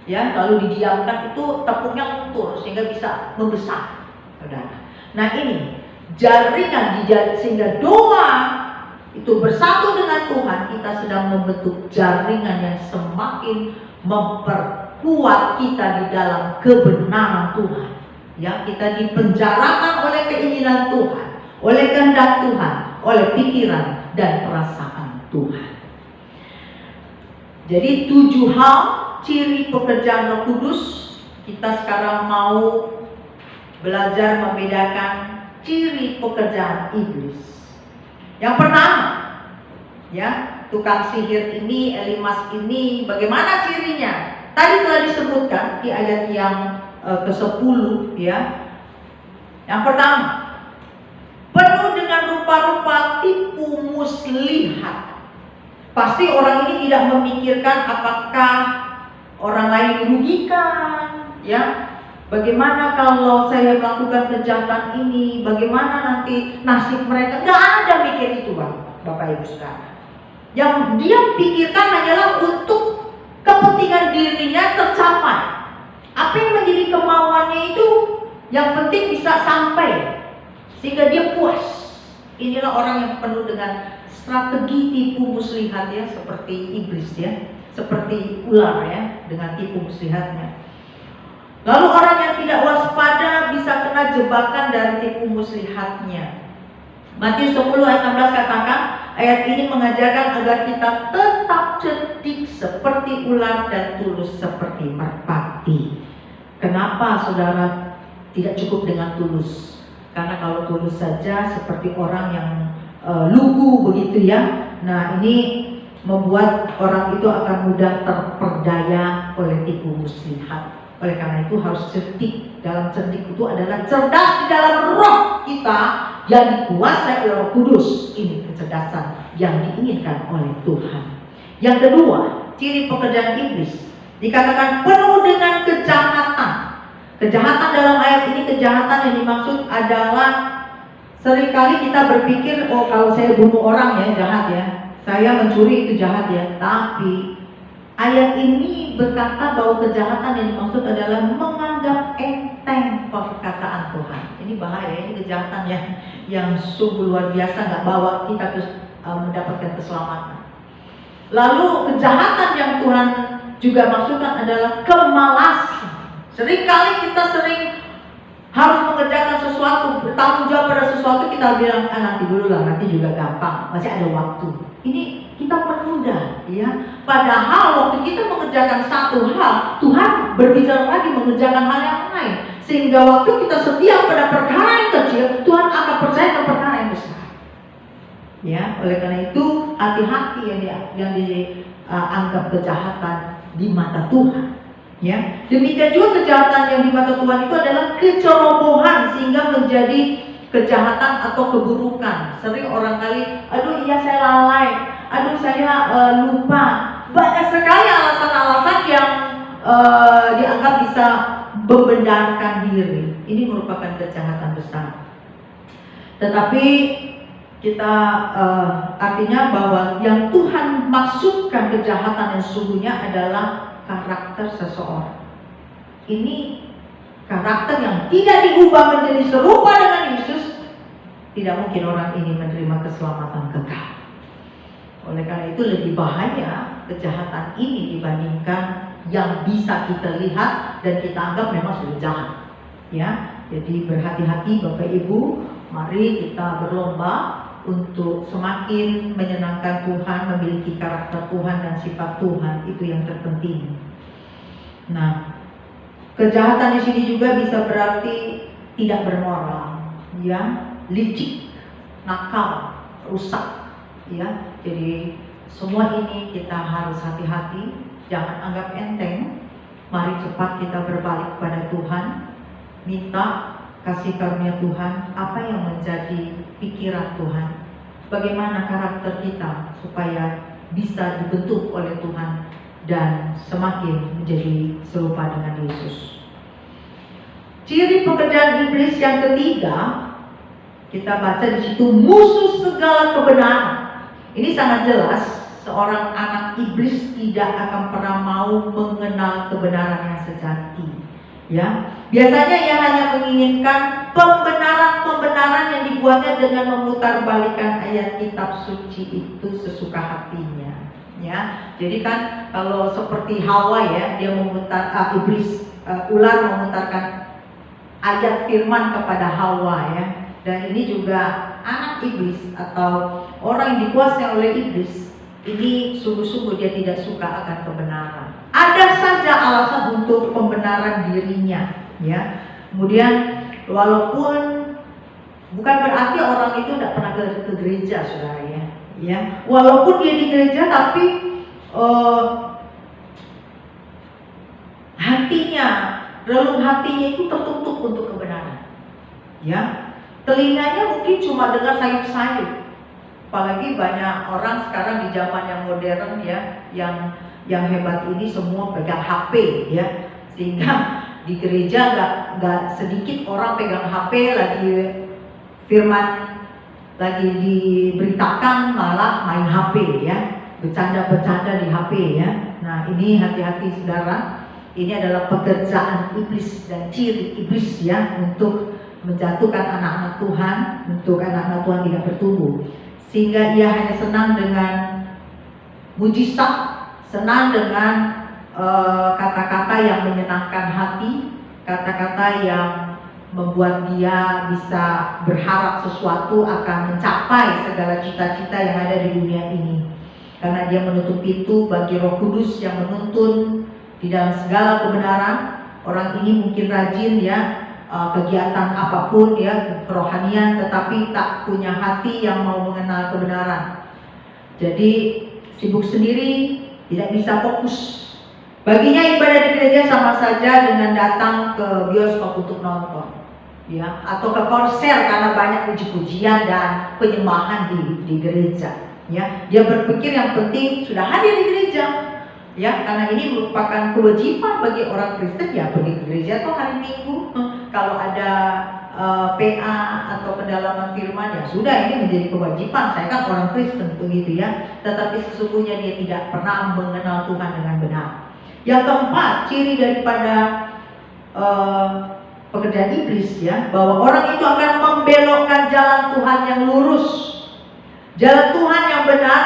ya, lalu didiamkan itu tepungnya lentur sehingga bisa membesar, saudara. Nah ini jaringan sehingga doa itu bersatu dengan Tuhan, kita sedang membentuk jaringan yang semakin memperkuat kita di dalam kebenaran Tuhan. Ya, kita dipenjarakan oleh keinginan Tuhan, oleh kehendak Tuhan, oleh pikiran dan perasaan Tuhan. Jadi 7 hal ciri pekerjaan Roh Kudus. Kita sekarang mau belajar membedakan ciri pekerjaan iblis. Yang pertama, ya, tukang sihir ini, Elimas ini, bagaimana cirinya? Tadi telah disebutkan di ayat yang ke-10, ya. Yang pertama, penuh dengan rupa-rupa tipu muslihat. Pasti orang ini tidak memikirkan apakah orang lain dirugikan, ya. Bagaimana kalau saya melakukan kejahatan ini? Bagaimana nanti nasib mereka? Gak ada mikir itu, Bapak Ibu saudara. Yang dia pikirkan hanyalah untuk kepentingan dirinya tercapai. Apa yang menjadi kemauannya itu yang penting bisa sampai sehingga dia puas. Inilah orang yang penuh dengan strategi tipu muslihat, ya, seperti iblis, ya, seperti ular, ya, dengan tipu muslihatnya. Lalu orang yang tidak waspada bisa kena jebakan dari tipu muslihatnya. Matius 10 ayat 16 katakan, ayat ini mengajarkan agar kita tetap cerdik seperti ular dan tulus seperti merpati. Kenapa saudara tidak cukup dengan tulus? Karena kalau tulus saja seperti orang yang lugu begitu, ya. Nah ini membuat orang itu akan mudah terperdaya oleh tipu muslihat. Oleh karena itu harus cerdik. Dalam cerdik itu adalah cerdas di dalam roh kita yang dikuasai oleh Roh Kudus. Ini kecerdasan yang diinginkan oleh Tuhan. Yang kedua, ciri pekerjaan iblis dikatakan penuh dengan kejahatan. Kejahatan dalam ayat ini, kejahatan yang dimaksud adalah seringkali kita berpikir, oh kalau saya bunuh orang ya jahat, ya, saya mencuri itu jahat, ya. Tapi ayat ini berkata bahwa kejahatan yang dimaksud adalah menganggap enteng perkataan Tuhan. Ini bahaya, ini kejahatan yang sungguh luar biasa, nggak bawa kita mendapatkan keselamatan. Lalu kejahatan yang Tuhan juga maksudkan adalah kemalasan. Seringkali kita harus mengerjakan sesuatu, bertanggung jawab pada sesuatu, kita bilang nanti dulu lah, nanti juga gampang, masih ada waktu. Ini kita menunda, ya. Padahal waktu kita mengerjakan satu hal, Tuhan berbicara lagi mengerjakan hal yang lain. Sehingga waktu kita setia pada perkara yang kecil, Tuhan akan percaya ke perkara yang besar. Ya, oleh karena itu hati-hati yang dianggap kejahatan di mata Tuhan. Ya, demikian juga kejahatan yang di mata Tuhan itu adalah kecerobohan sehingga menjadi kejahatan atau keburukan. Sering orang kali, aduh iya saya lalai, aduh saya lupa. Banyak sekali alasan-alasan yang dianggap bisa membenarkan diri. Ini merupakan kejahatan besar. Tetapi kita artinya bahwa yang Tuhan maksudkan kejahatan yang sesungguhnya adalah karakter seseorang. Ini karakter yang tidak diubah menjadi serupa dengan Yesus, tidak mungkin orang ini menerima keselamatan kekal. Oleh karena itu lebih bahaya kejahatan ini dibandingkan yang bisa kita lihat dan kita anggap memang sudah jahat. Ya, jadi berhati-hati Bapak Ibu, mari kita berlomba untuk semakin menyenangkan Tuhan, memiliki karakter Tuhan dan sifat Tuhan, itu yang terpenting. Nah, kejahatan di sini juga bisa berarti tidak bermoral, ya, licik, nakal, rusak, ya. Jadi semua ini kita harus hati-hati, jangan anggap enteng. Mari cepat kita berbalik pada Tuhan, minta kasih karunia Tuhan, apa yang menjadi pikiran Tuhan, bagaimana karakter kita supaya bisa dibentuk oleh Tuhan dan semakin menjadi serupa dengan Yesus. Ciri pekerjaan iblis yang ketiga, kita baca di situ, musuh segala kebenaran. Ini sangat jelas, seorang anak iblis tidak akan pernah mau mengenal kebenaran yang sejati. Ya, biasanya ia hanya menginginkan pembenaran-pembenaran yang dibuatnya dengan memutarbalikkan ayat kitab suci itu sesuka hatinya. Ya, jadi kan kalau seperti Hawa ya, dia iblis ular memutarkan ayat firman kepada Hawa ya. Dan ini juga anak iblis atau orang yang dikuasai oleh iblis, ini sungguh-sungguh dia tidak suka akan kebenaran. Ada saja alasan untuk pembenaran dirinya, ya. Kemudian walaupun bukan berarti orang itu tidak pernah ke gereja, saudara ya. Ya, walaupun dia di gereja tapi hatinya, relung hatinya itu tertutup untuk kebenaran. Ya, telinganya mungkin cuma dengar sayup-sayup. Apalagi banyak orang sekarang di zaman yang modern ya, yang hebat ini semua pegang HP ya, sehingga di gereja nggak sedikit orang pegang HP lagi firman lagi diberitakan malah main HP ya, bercanda-bercanda di HP ya. Nah ini hati-hati saudara, ini adalah pekerjaan iblis dan ciri iblis ya, untuk menjatuhkan anak-anak Tuhan, untuk anak-anak Tuhan tidak bertumbuh, sehingga ia hanya senang dengan mujizat, senang dengan kata-kata yang menyenangkan hati, kata-kata yang membuat dia bisa berharap sesuatu akan mencapai segala cita-cita yang ada di dunia ini. Karena dia menutup pintu bagi Roh Kudus yang menuntun di dalam segala kebenaran. Orang ini mungkin rajin ya, kegiatan apapun ya, kerohanian, tetapi tak punya hati yang mau mengenal kebenaran. Jadi sibuk sendiri, tidak bisa fokus. Baginya ibadah di gereja sama saja dengan datang ke bioskop untuk nonton, ya, atau ke konser karena banyak puji-pujian dan penyembahan di gereja. Ya, dia berpikir yang penting sudah hadir di gereja, ya, karena ini merupakan kewajiban bagi orang Kristen ya, pergi ke gereja atau hari Minggu. Kalau ada PA atau pendalaman firman ya sudah, ini menjadi kewajiban. Saya kan orang Kristen begitu ya. Tetapi sesungguhnya dia tidak pernah mengenal Tuhan dengan benar. Yang keempat, ciri daripada pekerjaan iblis ya, bahwa orang itu akan membelokkan jalan Tuhan yang lurus. Jalan Tuhan yang benar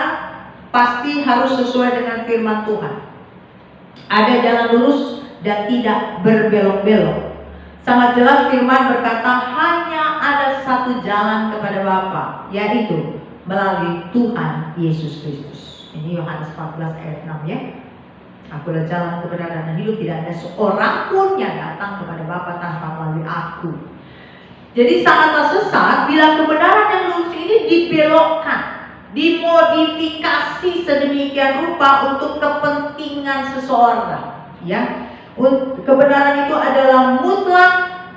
pasti harus sesuai dengan firman Tuhan. Ada jalan lurus dan tidak berbelok-belok. Sangat jelas firman berkata hanya ada satu jalan kepada Bapa, yaitu melalui Tuhan Yesus Kristus. Ini Yohanes 14 ayat 6 ya. Akulah jalan kebenaran dan hidup, tidak ada seorang pun yang datang kepada Bapa tanpa melalui aku. Jadi sangatlah sesat bila kebenaran yang lurus ini dibelokkan, dimodifikasi sedemikian rupa untuk kepentingan seseorang. Ya, kebenaran itu adalah mutlak,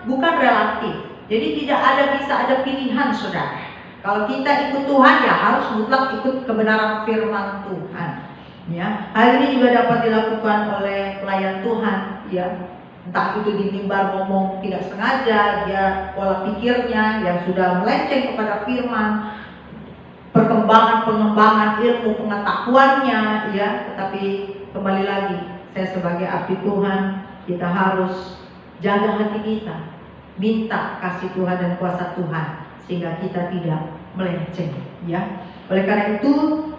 bukan relatif. Jadi tidak bisa ada pilihan, saudara. Kalau kita ikut Tuhan ya harus mutlak ikut kebenaran firman Tuhan. Ya, hal ini juga dapat dilakukan oleh pelayan Tuhan. Ya, entah itu di mimbar ngomong tidak sengaja, dia pola pikirnya yang sudah melenceng kepada firman, pengembangan ilmu pengetahuannya, ya. Tetapi kembali lagi, saya sebagai abdi Tuhan, kita harus jaga hati kita, minta kasih Tuhan dan kuasa Tuhan, sehingga kita tidak melenceng, ya. Oleh karena itu,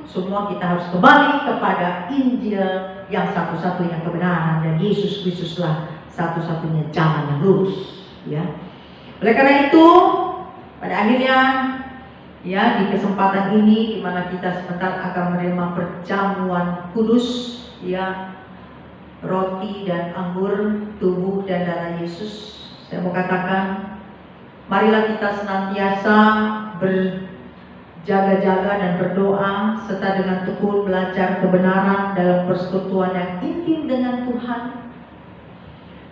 semua kita harus kembali kepada Injil yang satu-satunya kebenaran, dan Yesus Kristuslah satu-satunya jalan yang lurus, ya. Oleh karena itu, pada akhirnya, ya, di kesempatan ini, di mana kita sebentar akan menerima perjamuan kudus, ya, roti dan anggur, tubuh dan darah Yesus, saya mau katakan, marilah kita senantiasa berjaga-jaga dan berdoa, serta dengan tekun belajar kebenaran dalam persekutuan yang intim dengan Tuhan.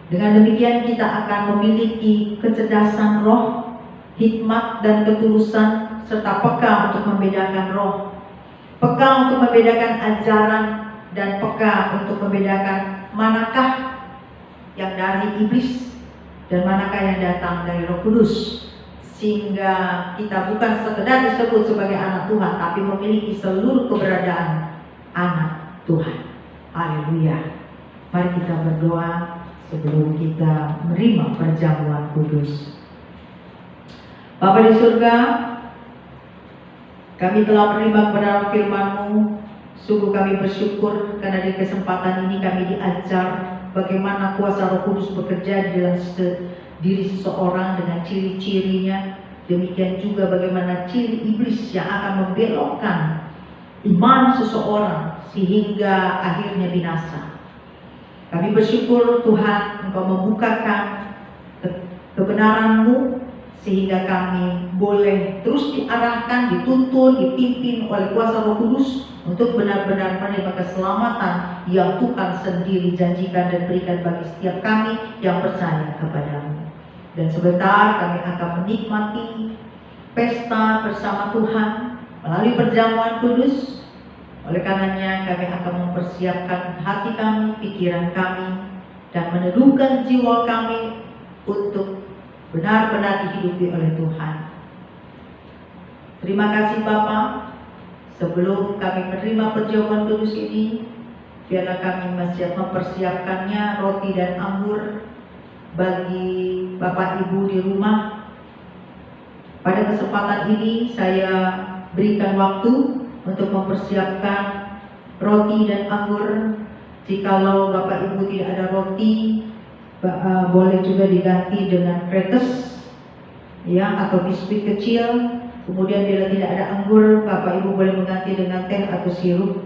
Dengan demikian kita akan memiliki kecerdasan roh, hikmat dan ketulusan, serta peka untuk membedakan roh, peka untuk membedakan ajaran, dan peka untuk membedakan manakah yang dari iblis dan manakah yang datang dari Roh Kudus, sehingga kita bukan sekedar disebut sebagai anak Tuhan, tapi memiliki seluruh keberadaan anak Tuhan. Haleluya. Mari kita berdoa sebelum kita menerima perjamuan kudus. Bapa di surga, kami telah menerima kebenaran firman-Mu. Sungguh kami bersyukur karena di kesempatan ini kami diajar bagaimana kuasa Roh Kudus bekerja di dalam diri seseorang dengan ciri-cirinya. Demikian juga bagaimana ciri iblis yang akan membelokkan iman seseorang sehingga akhirnya binasa. Kami bersyukur Tuhan, Engkau membukakan kebenaran-Mu sehingga kami boleh terus diarahkan, dituntun, dipimpin oleh kuasa Roh Kudus untuk benar-benar menerima keselamatan yang Tuhan sendiri janjikan dan berikan bagi setiap kami yang percaya kepada-Mu. Dan sebentar kami akan menikmati pesta bersama Tuhan melalui perjamuan kudus. Oleh karenanya kami akan mempersiapkan hati kami, pikiran kami, dan meneduhkan jiwa kami untuk benar-benar dihidupi oleh Tuhan. Terima kasih Bapa. Sebelum kami menerima perjamuan kudus ini, biarlah kami masih mempersiapkannya roti dan anggur bagi Bapak Ibu di rumah. Pada kesempatan ini saya berikan waktu untuk mempersiapkan roti dan anggur. Jikalau Bapak Ibu tidak ada roti, boleh juga diganti dengan crackers ya, atau biskuit kecil. Kemudian bila tidak ada anggur, Bapak Ibu boleh mengganti dengan teh atau sirup.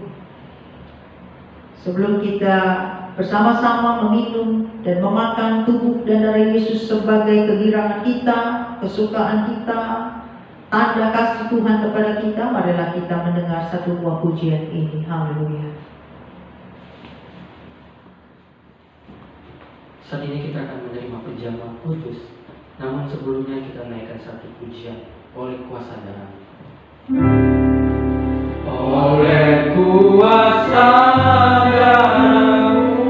Sebelum kita bersama-sama meminum dan memakan tubuh dan darah Yesus sebagai kegirangan kita, kesukaan kita, tanda kasih Tuhan kepada kita, marilah kita mendengar satu buah pujian ini. Haleluya. Saat ini kita akan menerima perjamuan kudus, namun sebelumnya kita naikkan satu pujian oleh kuasa darah. Oleh kuasa darah-Mu,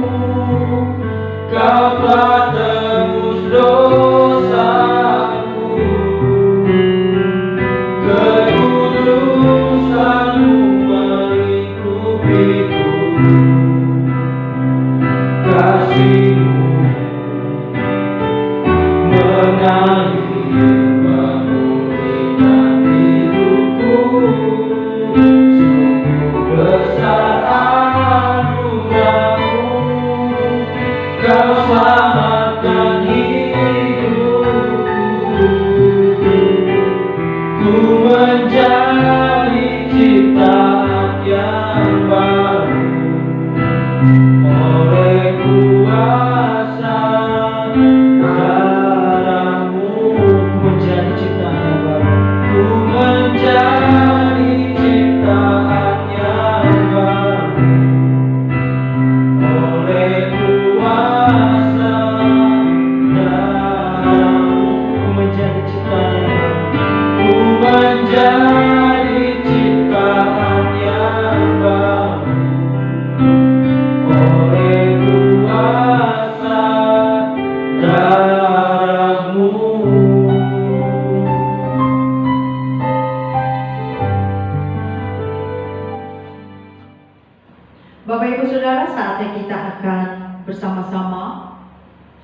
Kau telah tebus dosaku, kekudusan-Mu melingkupiku, kasih-Mu mengalir memulihkan hidupku. Sungguh besar anugerah-Mu, Kau selamatkan hidupku. Ku menjadi ciptaan yang baru oleh kuasa darah-Mu. Ku menjadi ciptaan yang baru. Ku menjadi ciptaan yang baru oleh kuasa darah-Mu. Ku menjadi ciptaan yang baru. Ku menjadi ciptaan yang baru oleh kuasa darah-Mu. Bapak Ibu Saudara, saatnya kita akan bersama-sama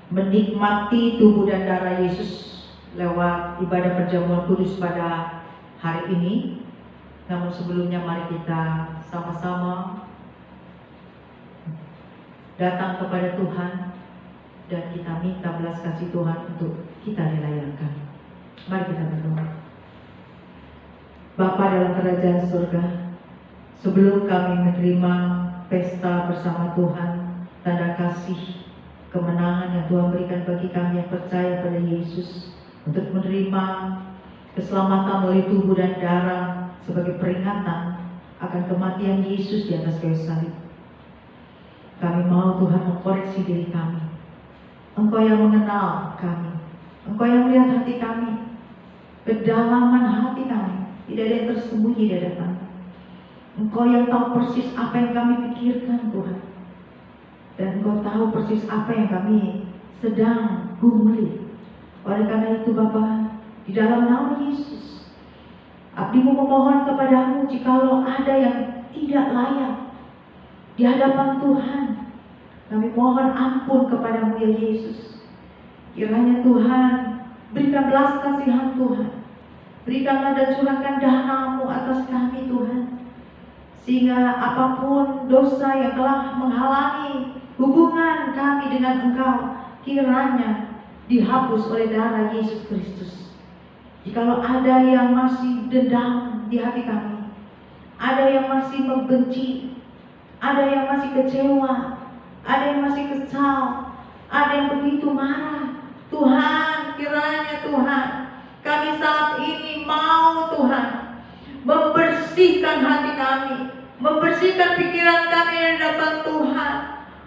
menikmati tubuh dan darah Yesus lewat ibadah perjamuan kudus pada hari ini. Namun sebelumnya mari kita sama-sama datang kepada Tuhan dan kita minta belas kasih Tuhan untuk kita dilayangkan. Mari kita berdoa. Bapa dalam kerajaan surga, sebelum kami menerima pesta bersama Tuhan, tanda kasih kemenangan yang Tuhan berikan bagi kami yang percaya pada Yesus, untuk menerima keselamatan melalui tubuh dan darah sebagai peringatan akan kematian Yesus di atas kayu salib. Kami mau Tuhan mengkoreksi diri kami. Engkau yang mengenal kami, Engkau yang melihat hati kami. kedalaman hati kami. Tidak ada yang tersembunyi di hadapan. Engkau yang tahu persis apa yang kami pikirkan, Tuhan. Dan Engkau tahu persis apa yang kami sedang gumuli. Oleh karena itu Bapa, di dalam nama Yesus, abdi-Mu memohon kepadamu, jikalau ada yang tidak layak di hadapan Tuhan, kami mohon ampun kepadamu ya Yesus. Kiranya Tuhan berikan belas kasihan Tuhan, berikanlah dan curahkan dahana-Mu atas kami Tuhan, sehingga apapun dosa yang telah menghalangi hubungan kami dengan Engkau, kiranya dihapus oleh darah Yesus Kristus. Jikalau ada yang masih dendam di hati kami, ada yang masih membenci, ada yang masih kecewa, ada yang masih kesal, ada yang begitu marah, Tuhan, kiranya Tuhan, kami saat ini mau Tuhan membersihkan hati kami, membersihkan pikiran kami di hadapan Tuhan,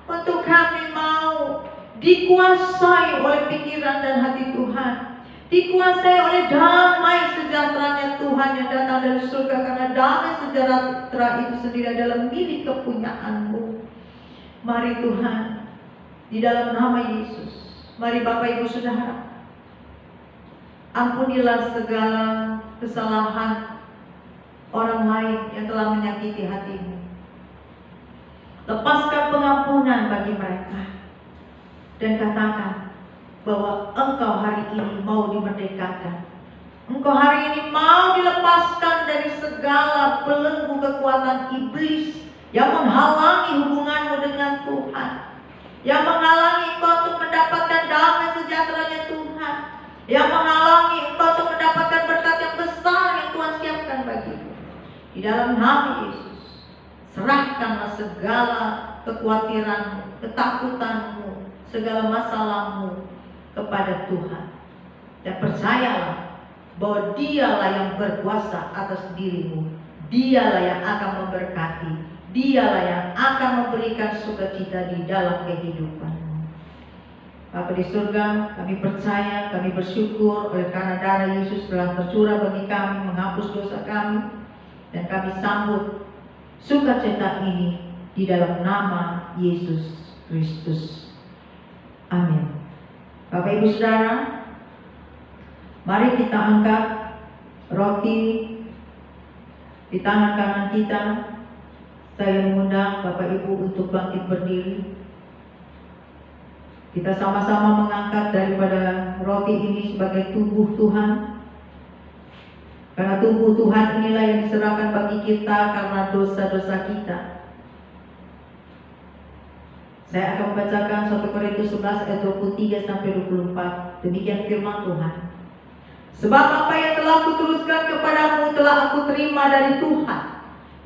untuk kami mau dikuasai oleh pikiran dan hati Tuhan, dikuasai oleh damai sejahteranya Tuhan yang datang dari surga, karena damai sejahtera itu sendiri adalah milik kepunyaan-Mu. Mari Tuhan, di dalam nama Yesus, mari Bapak Ibu Saudara, ampunilah segala kesalahan orang lain yang telah menyakiti hati-Mu. Lepaskan pengampunan bagi mereka, dan katakan bahwa Engkau hari ini mau dimerdekakan. Engkau hari ini mau dilepaskan dari segala belenggu kekuatan iblis yang menghalangi hubunganmu dengan Tuhan, yang menghalangi engkau untuk mendapatkan damai sejahteranya Tuhan, yang menghalangi engkau untuk mendapatkan berkat yang besar yang Tuhan siapkan bagimu. Di dalam nama Yesus, serahkanlah segala kekhawatiranmu, ketakutanmu, segala masalahmu kepada Tuhan, dan percayalah bahwa Dialah yang berkuasa atas dirimu. Dialah yang akan memberkati, Dialah yang akan memberikan sukacita di dalam kehidupanmu. Bapa di surga, kami percaya, kami bersyukur oleh karena darah Yesus telah tercurah bagi kami, menghapus dosa kami, dan kami sambut sukacita ini di dalam nama Yesus Kristus. Amin. Bapak Ibu Saudara, mari kita angkat roti di tangan kanan kita. Saya mengundang Bapak Ibu untuk bangkit berdiri. Kita sama-sama mengangkat daripada roti ini sebagai tubuh Tuhan. Karena tubuh Tuhan inilah yang diserahkan bagi kita karena dosa-dosa kita. Saya akan membacakan 1 Korintus 11 ayat 23 sampai 24. Demikian firman Tuhan. Sebab apa yang telah kuteruskan kepadamu telah aku terima dari Tuhan,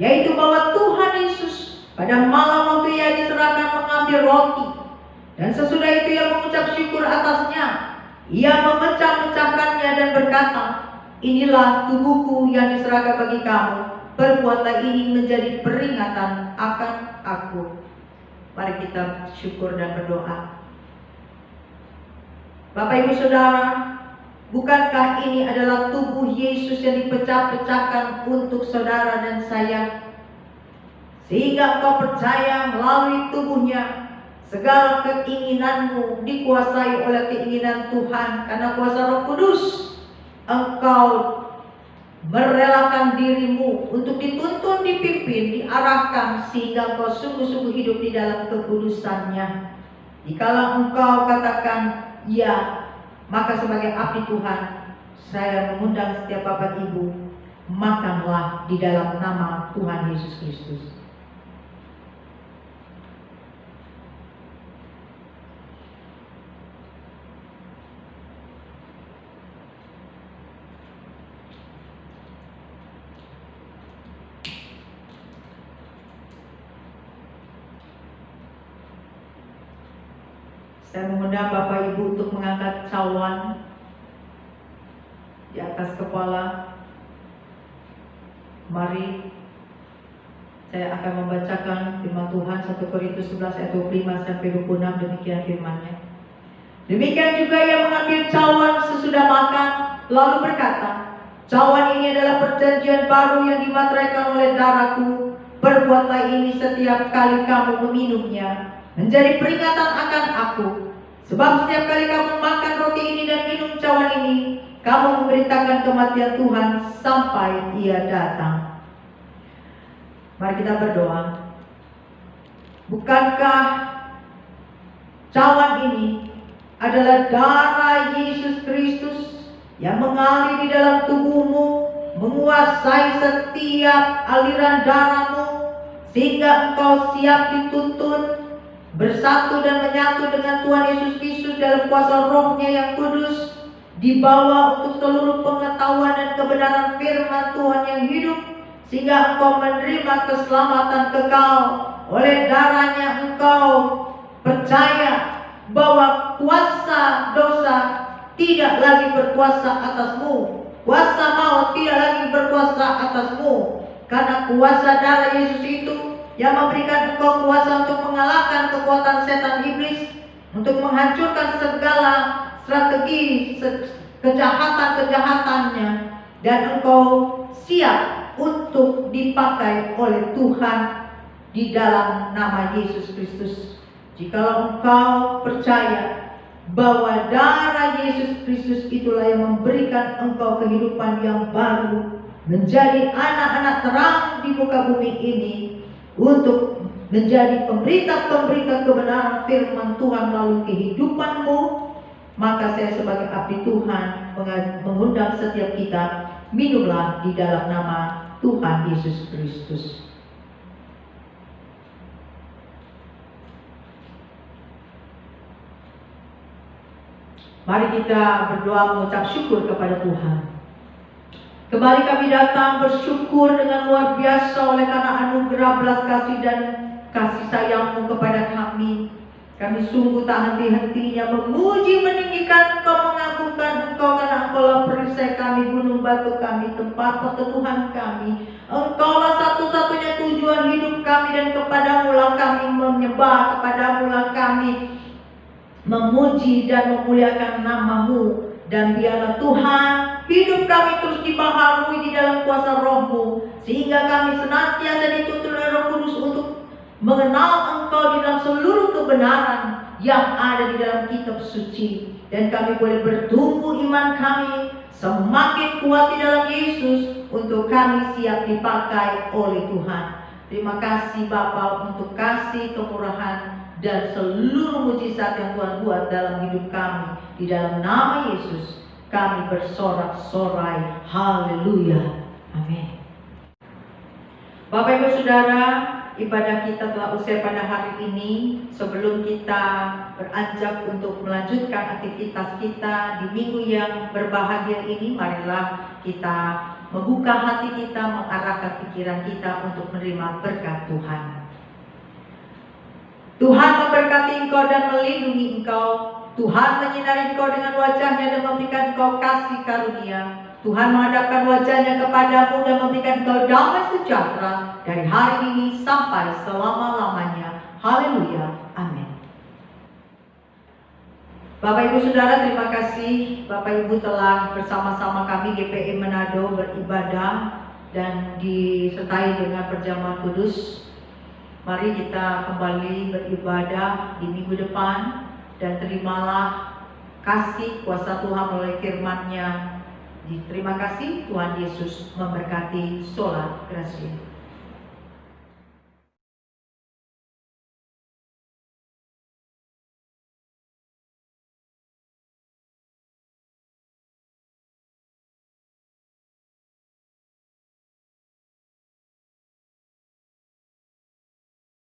yaitu bahwa Tuhan Yesus pada malam waktu Ia diserahkan mengambil roti, dan sesudah itu Ia mengucap syukur atasnya. Ia memecah-mecahkannya dan berkata, inilah tubuhku yang diserahkan bagi kamu. Perbuatlah ini menjadi peringatan akan aku. Mari kita syukur dan berdoa. Bapak Ibu Saudara, bukankah ini adalah tubuh Yesus yang dipecah-pecahkan untuk saudara dan saya? Sehingga engkau percaya melalui tubuhnya segala keinginanmu dikuasai oleh keinginan Tuhan. Karena kuasa Roh Kudus, engkau merelakan dirimu untuk dituntun, dipimpin, diarahkan, sehingga engkau sungguh-sungguh hidup di dalam kekudusannya. Jikalau engkau katakan ya, maka sebagai abdi Tuhan, saya mengundang setiap Bapak Ibu, makanlah di dalam nama Tuhan Yesus Kristus. Saya mengundang Bapak Ibu untuk mengangkat cawan di atas kepala. Mari saya akan membacakan firman Tuhan 1 Korintus 11 ayat 25 sampai 26. Demikian firman-Nya. Demikian juga ia mengambil cawan sesudah makan lalu berkata, "Cawan ini adalah perjanjian baru yang dimateraikan oleh darahku. Perbuatlah ini setiap kali kamu meminumnya, menjadi peringatan akan aku. Sebab setiap kali kamu makan roti ini dan minum cawan ini, kamu memberitakan kematian Tuhan sampai Ia datang." Mari kita berdoa. Bukankah cawan ini adalah darah Yesus Kristus yang mengalir di dalam tubuhmu, menguasai setiap aliran darahmu, sehingga engkau siap dituntun, bersatu dan menyatu dengan Tuhan Yesus Kristus dalam kuasa Roh-Nya yang kudus, dibawa untuk seluruh pengetahuan dan kebenaran firman Tuhan yang hidup, sehingga engkau menerima keselamatan kekal. Oleh darahnya engkau percaya bahwa kuasa dosa tidak lagi berkuasa atasmu, kuasa maut tidak lagi berkuasa atasmu, karena kuasa darah Yesus itu yang memberikan engkau kuasa untuk mengalahkan kekuatan setan iblis, untuk menghancurkan segala strategi kejahatan-kejahatannya, dan engkau siap untuk dipakai oleh Tuhan di dalam nama Yesus Kristus. Jikalau engkau percaya bahwa darah Yesus Kristus itulah yang memberikan engkau kehidupan yang baru, menjadi anak-anak terang di muka bumi ini, untuk menjadi pemberita-pemberita kebenaran firman Tuhan melalui kehidupanmu, maka saya sebagai abdi Tuhan mengundang setiap kita, minumlah di dalam nama Tuhan Yesus Kristus. Mari kita berdoa mengucap syukur kepada Tuhan. Kembali kami datang bersyukur dengan luar biasa oleh karena anugerah belas kasih dan kasih sayang-Mu kepada kami. Kami sungguh tak henti-hentinya memuji, meninggikan Engkau, mengagungkan Engkau, karena Engkaulah perisai kami, gunung batu kami, tempat perteduhan kami. Engkaulah satu-satunya tujuan hidup kami, dan kepadamu-lah kami menyembah, kepadamu-lah kami memuji dan memuliakan nama-Mu. Dan biarlah Tuhan, hidup kami terus dibaharui di dalam kuasa Roh-Mu, sehingga kami senantiasa dituntun oleh Roh Kudus untuk mengenal Engkau di dalam seluruh kebenaran yang ada di dalam kitab suci. Dan kami boleh bertumbuh iman kami semakin kuat di dalam Yesus, untuk kami siap dipakai oleh Tuhan. Terima kasih Bapa untuk kasih, kemurahan, dan seluruh mujizat yang Tuhan buat dalam hidup kami. Di dalam nama Yesus kami bersorak-sorai. Haleluya. Amin. Bapak Ibu Saudara, ibadah kita telah usai pada hari ini. Sebelum kita beranjak untuk melanjutkan aktivitas kita di minggu yang berbahagia ini, marilah kita membuka hati kita, mengarahkan pikiran kita untuk menerima berkat Tuhan. Tuhan memberkati engkau dan melindungi engkau. Tuhan menyinari engkau dengan wajahnya dan memberikan engkau kasih karunia. Tuhan menghadapkan wajahnya kepadamu dan memberikan engkau damai sejahtera dari hari ini sampai selama-lamanya. Haleluya. Amin. Bapak Ibu Saudara, terima kasih Bapak Ibu telah bersama-sama kami GPI Manado beribadah dan disertai dengan perjamuan kudus. Mari kita kembali beribadah di minggu depan, dan terimalah kasih kuasa Tuhan melalui firman-Nya. Terima kasih, Tuhan Yesus memberkati. Sola Gracia.